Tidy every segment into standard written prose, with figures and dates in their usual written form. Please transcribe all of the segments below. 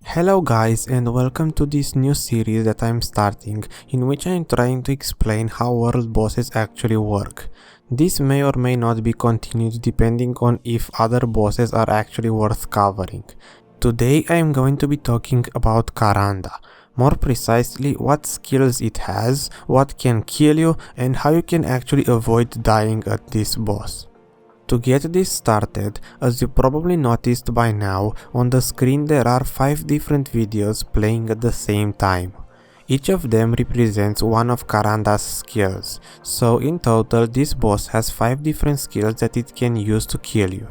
Hello guys, and welcome to this new series that I'm starting, in which I'm trying to explain how world bosses actually work. This may or may not be continued depending on if other bosses are actually worth covering. Today I'm going to be talking about Karanda. More precisely, what skills it has, what can kill you, and how you can actually avoid dying at this boss. To get this started, as you probably noticed by now, on the screen there are 5 different videos playing at the same time. Each of them represents one of Karanda's skills, so in total this boss has 5 different skills that it can use to kill you.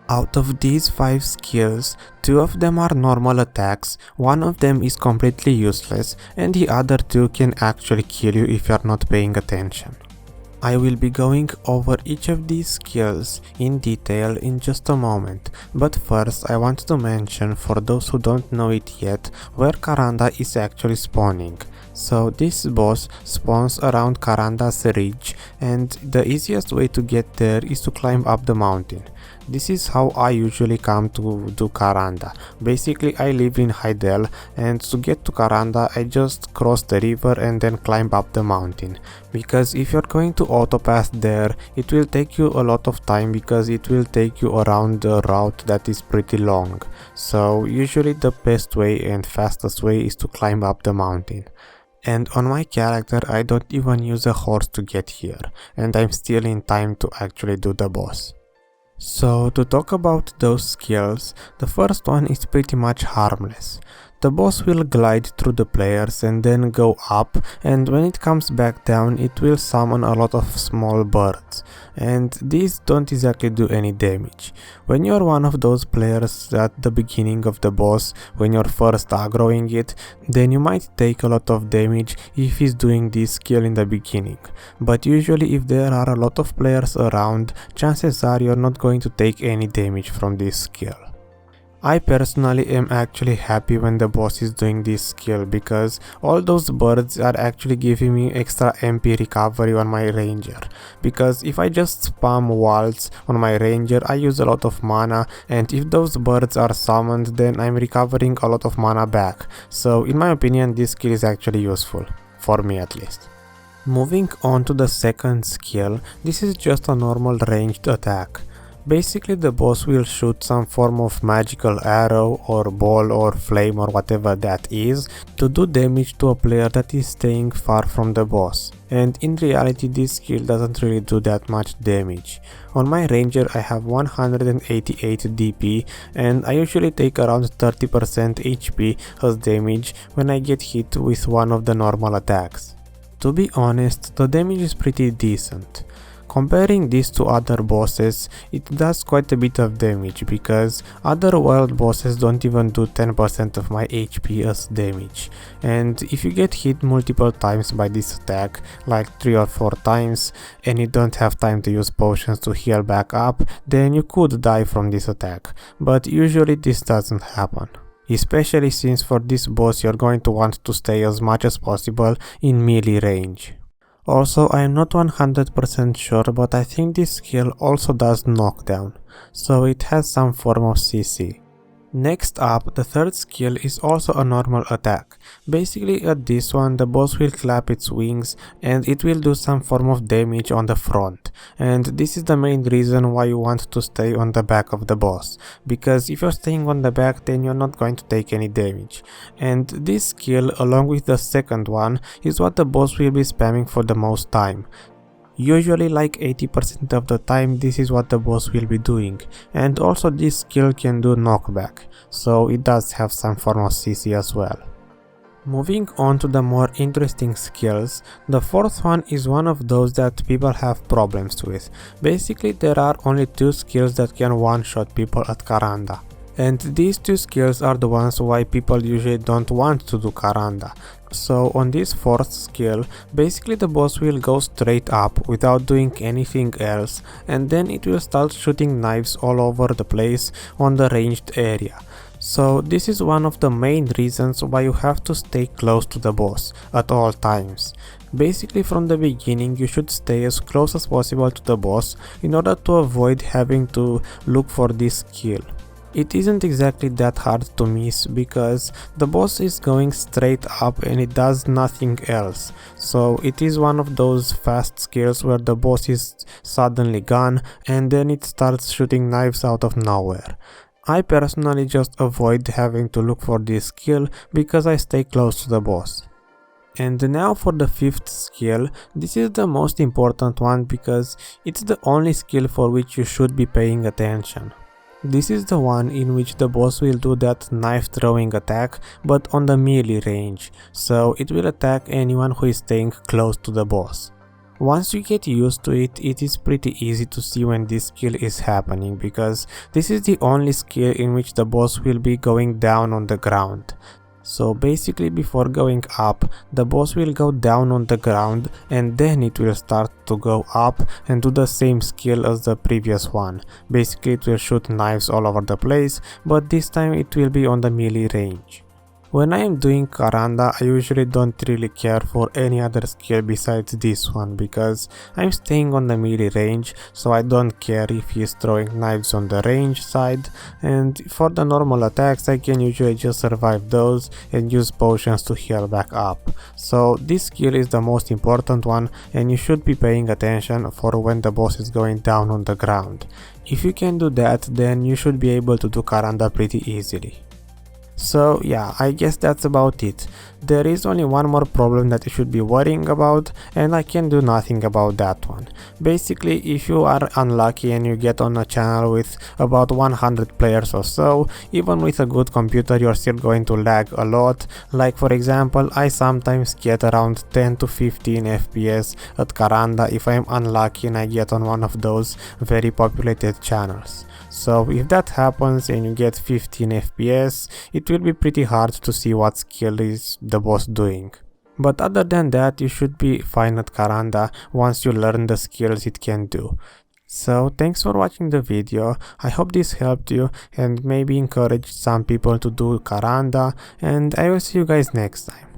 Out of these 5 skills, 2 of them are normal attacks, one of them is completely useless, and the other 2 can actually kill you if you're not paying attention. I will be going over each of these skills in detail in just a moment, but first I want to mention, for those who don't know it yet, where Karanda is actually spawning. So this boss spawns around Karanda's ridge, and the easiest way to get there is to climb up the mountain. This is how I usually come to do Karanda. Basically I live in Hydael, and to get to Karanda I just cross the river and then climb up the mountain. Because if you're going to autopath there, it will take you a lot of time because it will take you around a route that is pretty long. So usually the best way and fastest way is to climb up the mountain. And on my character I don't even use a horse to get here, and I'm still in time to actually do the boss. So to talk about those skills, the first one is pretty much harmless. The boss will glide through the players and then go up, and when it comes back down it will summon a lot of small birds, and these don't exactly do any damage. When you're one of those players at the beginning of the boss, when you're first aggroing it, then you might take a lot of damage if he's doing this skill in the beginning, but usually if there are a lot of players around, chances are you're not going to take any damage from this skill. I personally am actually happy when the boss is doing this skill, because all those birds are actually giving me extra MP recovery on my ranger. Because if I just spam waltz on my ranger, I use a lot of mana, and if those birds are summoned, then I'm recovering a lot of mana back. So in my opinion this skill is actually useful, for me at least. Moving on to the second skill, this is just a normal ranged attack. Basically the boss will shoot some form of magical arrow or ball or flame or whatever that is to do damage to a player that is staying far from the boss. And in reality this skill doesn't really do that much damage. On my ranger I have 188 DP, and I usually take around 30% HP as damage when I get hit with one of the normal attacks. To be honest, the damage is pretty decent. Comparing this to other bosses, it does quite a bit of damage, because other wild bosses don't even do 10% of my HP as damage. And if you get hit multiple times by this attack, like 3 or 4 times, and you don't have time to use potions to heal back up, then you could die from this attack. But usually this doesn't happen. Especially since for this boss you're going to want to stay as much as possible in melee range. Also, I am not 100% sure, but I think this skill also does knockdown, so it has some form of CC. Next up, the third skill is also a normal attack. Basically at this one the boss will clap its wings and it will do some form of damage on the front, and this is the main reason why you want to stay on the back of the boss, because if you're staying on the back then you're not going to take any damage. And this skill along with the second one is what the boss will be spamming for the most time. Usually like 80% of the time this is what the boss will be doing, and also this skill can do knockback, so it does have some form of CC as well. Moving on to the more interesting skills, the fourth one is one of those that people have problems with. Basically there are only 2 skills that can one-shot people at Karanda. And these 2 skills are the ones why people usually don't want to do Karanda. So on this fourth skill, basically the boss will go straight up without doing anything else, and then it will start shooting knives all over the place on the ranged area. So this is one of the main reasons why you have to stay close to the boss at all times. Basically from the beginning you should stay as close as possible to the boss in order to avoid having to look for this skill. It isn't exactly that hard to miss because the boss is going straight up and it does nothing else, so it is one of those fast skills where the boss is suddenly gone and then it starts shooting knives out of nowhere. I personally just avoid having to look for this skill because I stay close to the boss. And now for the 5th skill. This is the most important one because it's the only skill for which you should be paying attention. This is the one in which the boss will do that knife throwing attack but on the melee range, so it will attack anyone who is staying close to the boss. Once you get used to it, it is pretty easy to see when this skill is happening because this is the only skill in which the boss will be going down on the ground. So basically before going up, the boss will go down on the ground and then it will start to go up and do the same skill as the previous one. Basically it will shoot knives all over the place, but this time it will be on the melee range. When I am doing Karanda, I usually don't really care for any other skill besides this one because I'm staying on the melee range, so I don't care if he's throwing knives on the range side, and for the normal attacks I can usually just survive those and use potions to heal back up. So this skill is the most important one and you should be paying attention for when the boss is going down on the ground. If you can do that, then you should be able to do Karanda pretty easily. So yeah, I guess that's about it. There is only one more problem that you should be worrying about, and I can do nothing about that one. Basically, if you are unlucky and you get on a channel with about 100 players or so, even with a good computer you're still going to lag a lot. Like for example, I sometimes get around 10 to 15 FPS at Karanda if I'm unlucky and I get on one of those very populated channels. So if that happens and you get 15 FPS, it will be pretty hard to see what skill is the boss doing. But other than that, you should be fine at Karanda once you learn the skills it can do. So thanks for watching the video. I hope this helped you and maybe encouraged some people to do Karanda, and I will see you guys next time.